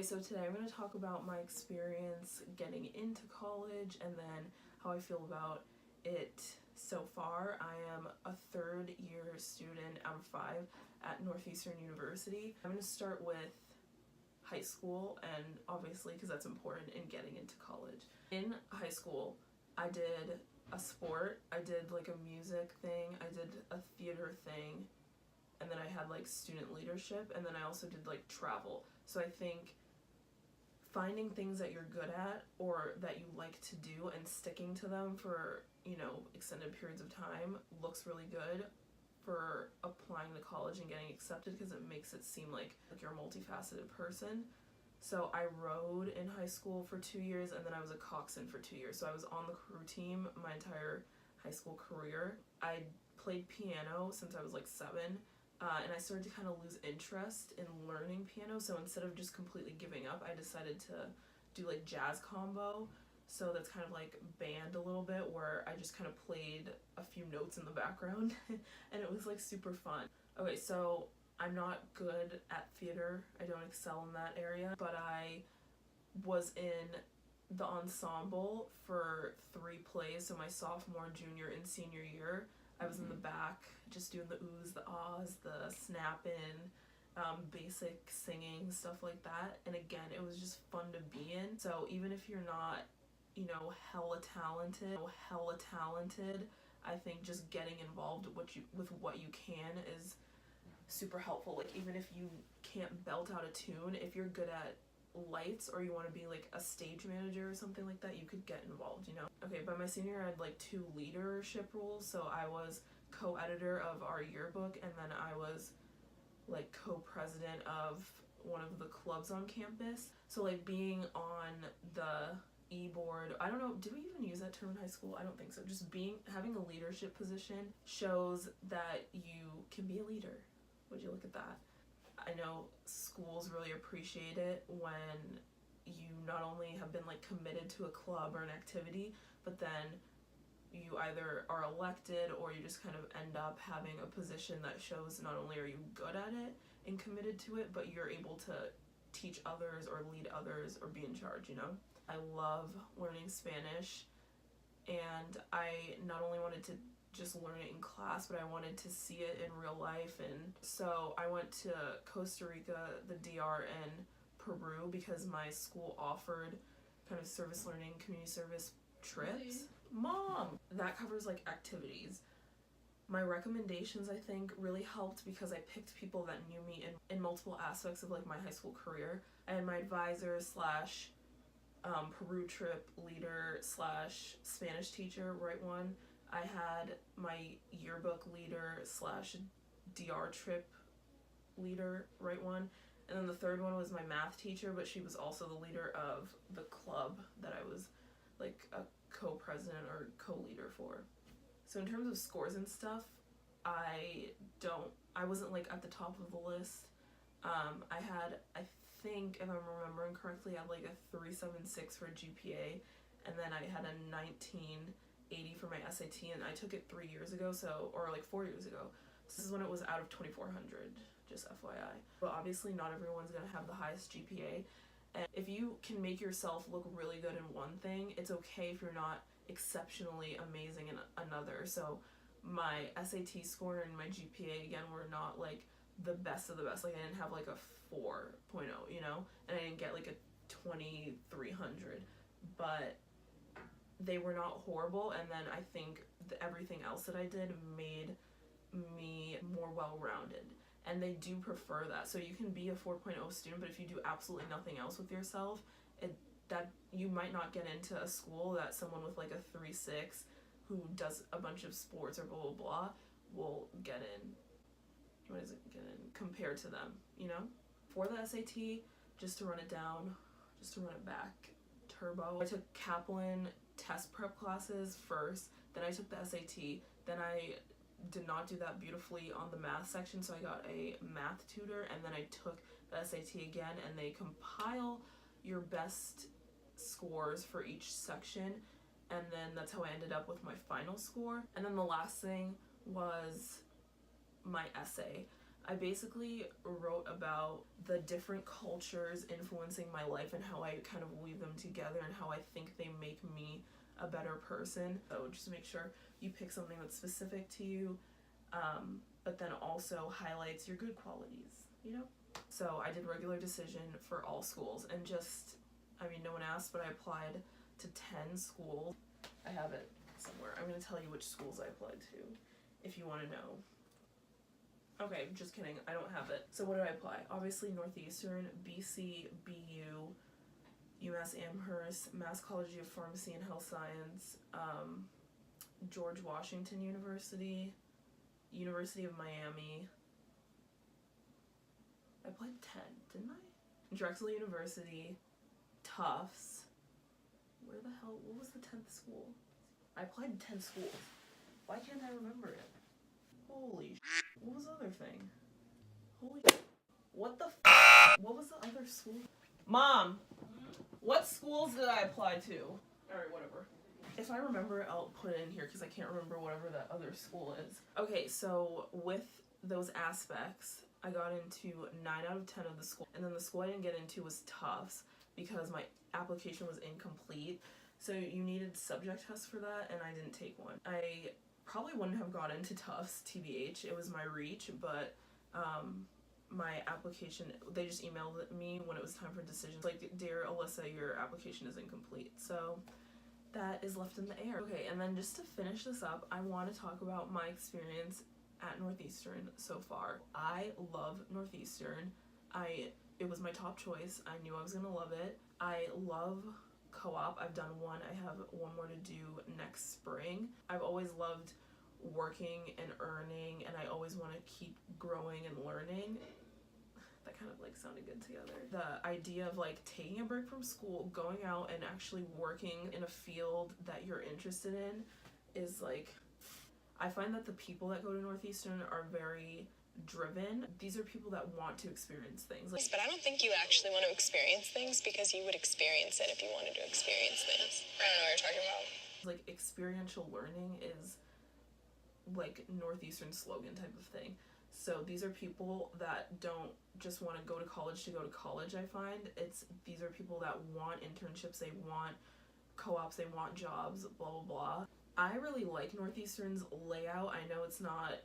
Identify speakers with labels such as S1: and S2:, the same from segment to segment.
S1: So today I'm going to talk about my experience getting into college and then how I feel about it so far. I am a third year student out of 5 at Northeastern University. I'm going to start with high school, and obviously because that's important in getting into college. In high school, I did a sport, I did like a music thing, I did a theater thing, and then I had like student leadership, and then I also did like travel. So I think finding things that you're good at or that you like to do and sticking to them for, extended periods of time looks really good for applying to college and getting accepted, because it makes it seem like you're a multifaceted person. So I rode in high school for 2 years, and then I was a coxswain for 2 years. So I was on the crew team my entire high school career. I played piano since I was like 7, and I started to kind of lose interest in learning piano. So instead of just completely giving up, I decided to do like jazz combo. So that's kind of like band a little bit, where I just kind of played a few notes in the background and it was like super fun. Okay, so I'm not good at theater. I don't excel in that area, but I was in the ensemble for 3 plays. So my sophomore, junior, and senior year, I was in the back just doing the oohs, the ahs, the snap-in, basic singing, stuff like that. And again, it was just fun to be in. So even if you're not, hella talented, I think just getting involved with what you can is super helpful. Like even if you can't belt out a tune, if you're good at lights or you want to be like a stage manager or something like that, you could get involved. Okay, by my senior year I had like 2 leadership roles. So I was co-editor of our yearbook, and then I was like co-president of one of the clubs on campus. So like being on the e-board, I don't know, did we even use that term in high school? I don't think so. Just having a leadership position shows that you can be a leader. Would you look at that? I know schools really appreciate it when you not only have been like committed to a club or an activity, but then you either are elected or you just kind of end up having a position that shows not only are you good at it and committed to it, but you're able to teach others or lead others or be in charge. I love learning Spanish, and I not only wanted to just learn it in class, but I wanted to see it in real life. And so I went to Costa Rica, the DR, and Peru because my school offered kind of service learning, community service trips.
S2: Really?
S1: Mom! That covers like activities. My recommendations, I think, really helped because I picked people that knew me in multiple aspects of like my high school career. I had my advisor slash Peru trip leader slash Spanish teacher write one. I had my yearbook leader slash DR trip leader write one. And then the third one was my math teacher, but she was also the leader of the club that I was like a co-president or co-leader for. So in terms of scores and stuff, I wasn't like at the top of the list. I had, I think if I'm remembering correctly, I had like a 3.76 for GPA, and then I had a 1980 for my SAT, and I took it 3 years ago, or like 4 years ago. So this is when it was out of 2,400, just FYI. But obviously not everyone's gonna have the highest GPA, and if you can make yourself look really good in one thing, it's okay if you're not exceptionally amazing in another. So my SAT score and my GPA, again, were not like the best of the best. Like I didn't have like a 4.0, and I didn't get like a 2,300, but they were not horrible. And then I think everything else that I did made me more well-rounded, and they do prefer that. So you can be a 4.0 student, but if you do absolutely nothing else with yourself, that you might not get into a school that someone with like a 3.6 who does a bunch of sports or blah blah blah will get in. What is it get in compared to them, For the SAT, just to run it back, turbo, I took Kaplan test prep classes first, then I took the SAT, then I did not do that beautifully on the math section, so I got a math tutor, and then I took the SAT again, and they compile your best scores for each section, and then that's how I ended up with my final score. And then the last thing was my essay. I basically wrote about the different cultures influencing my life and how I kind of weave them together and how I think they make me a better person. So just make sure you pick something that's specific to you, but then also highlights your good qualities, you know? So I did regular decision for all schools, and just, I mean, no one asked, but I applied to 10 schools. I have it somewhere. I'm going to tell you which schools I applied to if you want to know. Okay, just kidding. I don't have it. So what did I apply? Obviously Northeastern, BC, BU, UMass Amherst, Mass College of Pharmacy and Health Science, George Washington University, University of Miami. I applied 10, didn't I? Drexel University, Tufts. Where the hell, what was the 10th school? I applied to 10 schools. Why can't I remember it? Holy sh**. What was the other thing? Holy sh**. What the f***? What was the other school? Mom! What schools did I apply to? Alright, whatever. If I remember, I'll put it in here because I can't remember whatever that other school is. Okay, so with those aspects, I got into 9 out of 10 of the school. And then the school I didn't get into was Tufts because my application was incomplete. So you needed subject tests for that, and I didn't take one. I probably wouldn't have got into Tufts, TBH. It was my reach, but my application, they just emailed me when it was time for decisions. Like, dear Alyssa, your application is incomplete. So that is left in the air. Okay, and then just to finish this up, I want to talk about my experience at Northeastern so far. I love Northeastern. It was my top choice. I knew I was gonna love it. I love co-op. I've done one. I have one more to do next spring. I've always loved working and earning, and I always want to keep growing and learning. That kind of like sounded good together. The idea of like taking a break from school, going out and actually working in a field that you're interested in is like, I find that the people that go to Northeastern are very driven. These are people that want to experience things. Like,
S2: but I don't think you actually want to experience things because you would experience it if you wanted to experience things. I don't know what you're talking about.
S1: Like, experiential learning is like Northeastern slogan type of thing. So these are people that don't just want to go to college, I find. These are people that want internships, they want co-ops, they want jobs, blah, blah, blah. I really like Northeastern's layout. I know it's not,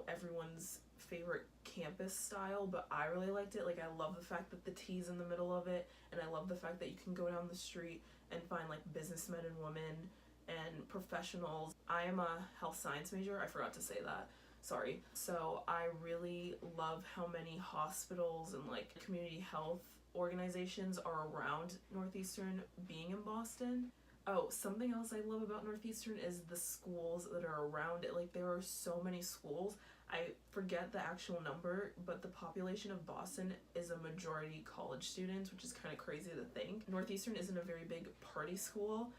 S1: everyone's favorite campus style, but I really liked it. Like, I love the fact that the T's in the middle of it, and I love the fact that you can go down the street and find like businessmen and women and professionals. I am a health science major. I forgot to say that. Sorry. So I really love how many hospitals and like community health organizations are around Northeastern being in Boston. Oh, something else I love about Northeastern is the schools that are around it. Like, there are so many schools. I forget the actual number, but the population of Boston is a majority college students, which is kind of crazy to think. Northeastern isn't a very big party school,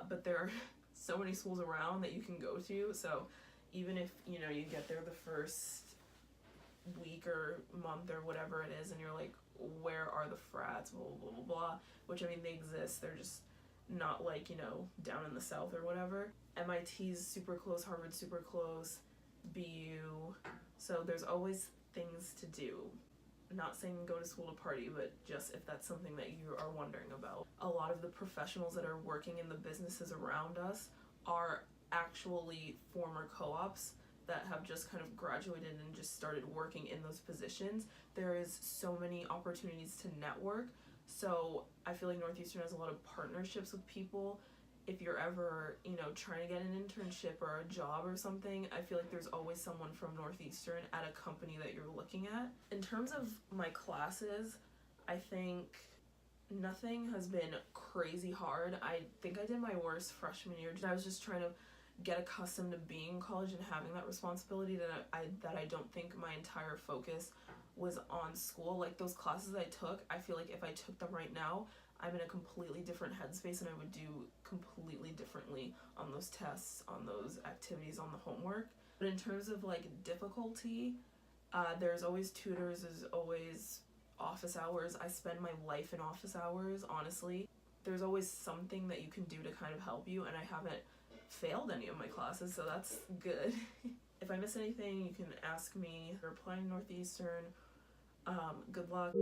S1: but there are so many schools around that you can go to. So even if, you get there the first week or month or whatever it is, and you're like, where are the frats, blah, blah, blah, blah, which, I mean, they exist. They're just not like, down in the south or whatever. MIT's super close, Harvard's super close, BU. So there's always things to do. I'm not saying go to school to party, but just if that's something that you are wondering about. A lot of the professionals that are working in the businesses around us are actually former co-ops that have just kind of graduated and just started working in those positions. There is so many opportunities to network. So I feel like Northeastern has a lot of partnerships with people. If you're ever, trying to get an internship or a job or something, I feel like there's always someone from Northeastern at a company that you're looking at. In terms of my classes, I think nothing has been crazy hard. I think I did my worst freshman year. I was just trying to get accustomed to being in college and having that responsibility that I don't think my entire focus was on school. Like, those classes I took, I feel like if I took them right now, I'm in a completely different headspace and I would do completely differently on those tests, on those activities, on the homework. But in terms of like difficulty, there's always tutors, there's always office hours. I spend my life in office hours, honestly. There's always something that you can do to kind of help you, and I haven't failed any of my classes, so that's good. If I miss anything, you can ask me. We're applying Northeastern. Good luck.